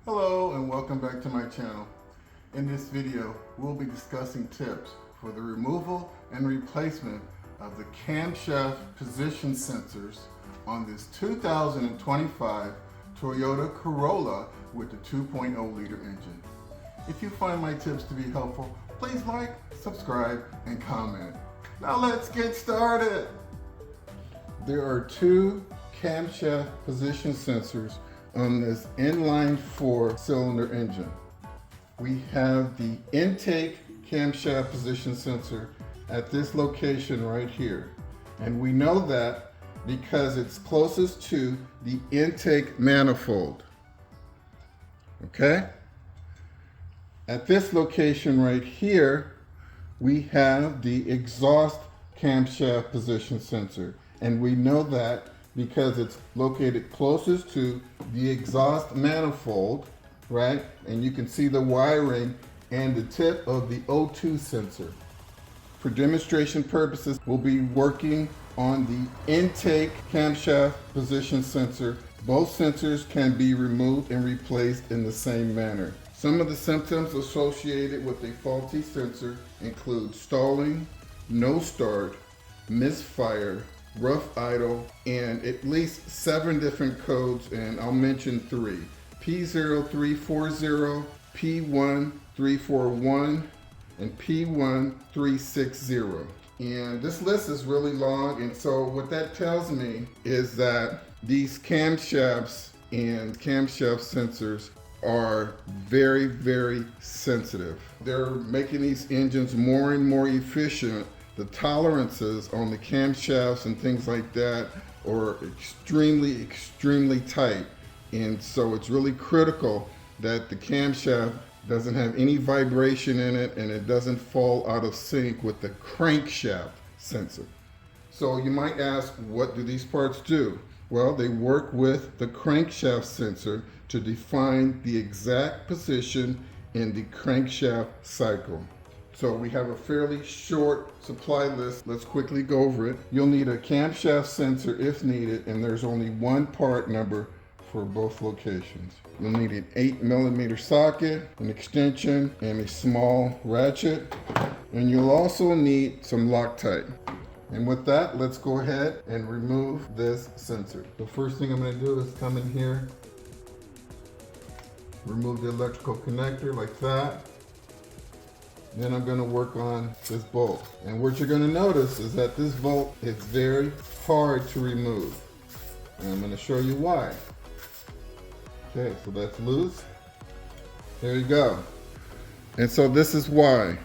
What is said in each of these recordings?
Hello and welcome back to my channel. In this video, we'll be discussing tips for the removal and replacement of the camshaft position sensors on this 2025 Toyota Corolla with the 2.0 liter engine. If you find my tips to be helpful, please like, subscribe, and comment. Now let's get started. There are two camshaft position sensors on this inline 4-cylinder engine. We have the intake camshaft position sensor at this location right here. And we know that because it's closest to the intake manifold. Okay? At this location right here, we have the exhaust camshaft position sensor. And we know that because it's located closest to the exhaust manifold, right? And you can see the wiring and the tip of the O2 sensor. For demonstration purposes, we'll be working on the intake camshaft position sensor. Both sensors can be removed and replaced in the same manner. Some of the symptoms associated with a faulty sensor include stalling, no start, misfire, rough idle, and at least 7 different codes, and I'll mention 3. P0340, P1341, and P1360. And this list is really long, and so what that tells me is that these camshafts and camshaft sensors are very, very sensitive. They're making these engines more and more efficient. The tolerances on the camshafts and things like that are extremely tight. And so it's really critical that the camshaft doesn't have any vibration in it and it doesn't fall out of sync with the crankshaft sensor. So you might ask, what do these parts do? Well, they work with the crankshaft sensor to define the exact position in the crankshaft cycle. So we have a fairly short supply list. Let's quickly go over it. You'll need a camshaft sensor if needed, and there's only one part number for both locations. You'll need an 8mm socket, an extension, and a small ratchet. And you'll also need some Loctite. And with that, let's go ahead and remove this sensor. The first thing I'm going to do is come in here, remove the electrical connector like that. Then I'm going to work on this bolt. And what you're going to notice is that this bolt is very hard to remove. And I'm going to show you why. Okay, so that's loose. There you go. And so this is why.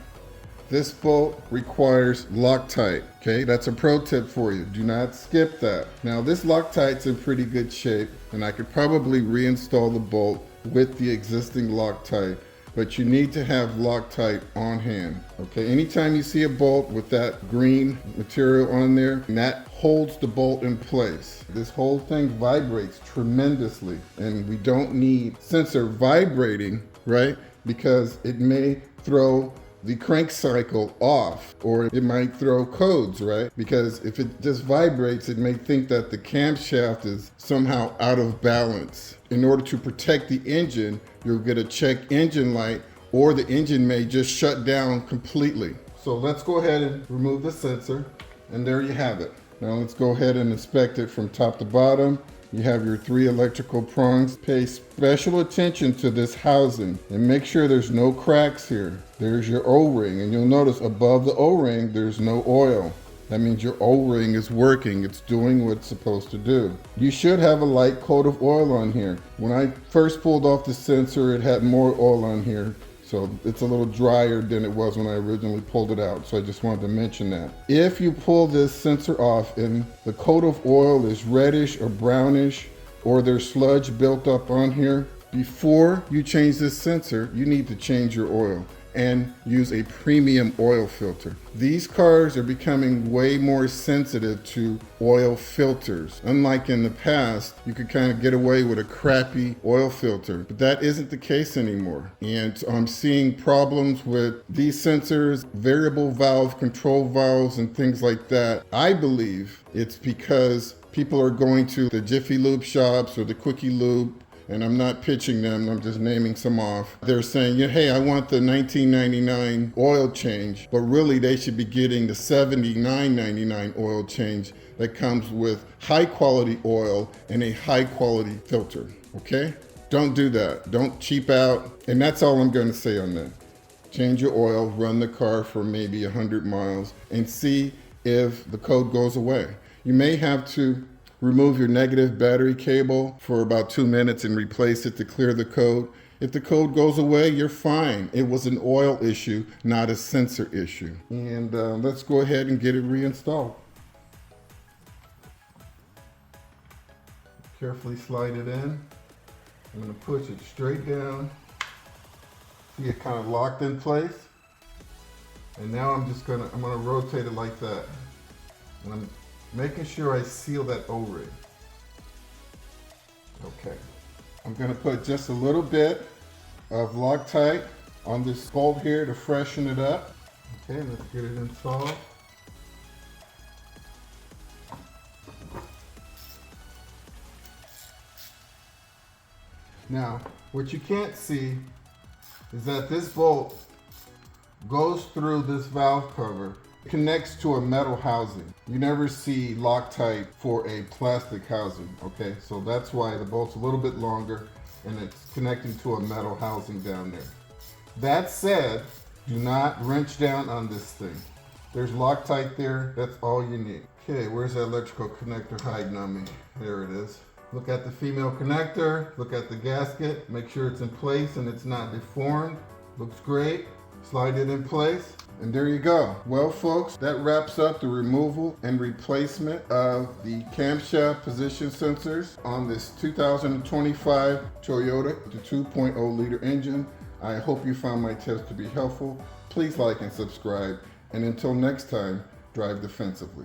This bolt requires Loctite. Okay, that's a pro tip for you. Do not skip that. Now this Loctite's in pretty good shape, and I could probably reinstall the bolt with the existing Loctite. But you need to have Loctite on hand. Okay, anytime you see a bolt with that green material on there, that holds the bolt in place. This whole thing vibrates tremendously, and we don't need sensor vibrating, right? Because it may throw the crank cycle off, or it might throw codes, right? Because if it just vibrates, it may think that the camshaft is somehow out of balance. In order to protect the engine, you'll get a check engine light, or the engine may just shut down completely. So let's go ahead and remove the sensor, and there you have it. Now let's go ahead and inspect it from top to bottom. You have your 3 electrical prongs. Pay special attention to this housing and make sure there's no cracks here. There's your O-ring, and you'll notice above the O-ring there's no oil. That means your O-ring is working. It's doing what it's supposed to do. You should have a light coat of oil on here. When I first pulled off the sensor, it had more oil on here. So it's a little drier than it was when I originally pulled it out. So I just wanted to mention that. If you pull this sensor off and the coat of oil is reddish or brownish, or there's sludge built up on here, before you change this sensor, you need to change your oil and use a premium oil filter. These cars are becoming way more sensitive to oil filters. Unlike in the past, you could kind of get away with a crappy oil filter, but that isn't the case anymore. And I'm seeing problems with these sensors, variable valve, control valves, and things like that. I believe it's because people are going to the Jiffy Lube shops or the Quickie Lube and I'm not pitching them, I'm just naming some off. They're saying, yeah, hey, I want the $19.99 oil change, but really they should be getting the $79.99 oil change that comes with high quality oil and a high quality filter, okay? Don't do that, don't cheap out, and that's all I'm gonna say on that. Change your oil, run the car for maybe 100 miles, and see if the code goes away. You may have to remove your negative battery cable for about 2 minutes and replace it to clear the code. If the code goes away, you're fine. It was an oil issue, not a sensor issue. And let's go ahead and get it reinstalled. Carefully slide it in. I'm gonna push it straight down. See it kind of locked in place. And now I'm gonna rotate it like that. And I'm making sure I seal that O-ring. Okay. I'm gonna put just a little bit of Loctite on this bolt here to freshen it up. Okay, let's get it installed. Now, what you can't see is that this bolt goes through this valve cover, connects to a metal housing. You never see Loctite for a plastic housing, okay? So that's why the bolt's a little bit longer and it's connecting to a metal housing down there. That said, do not wrench down on this thing. There's Loctite there, that's all you need. Okay, where's that electrical connector hiding on me? There it is. Look at the female connector, look at the gasket, make sure it's in place and it's not deformed. Looks great. Slide it in place, and there you go. Well, folks, that wraps up the removal and replacement of the camshaft position sensors on this 2025 Toyota, the 2.0 liter engine. I hope you found my tips to be helpful. Please like and subscribe, and until next time, drive defensively.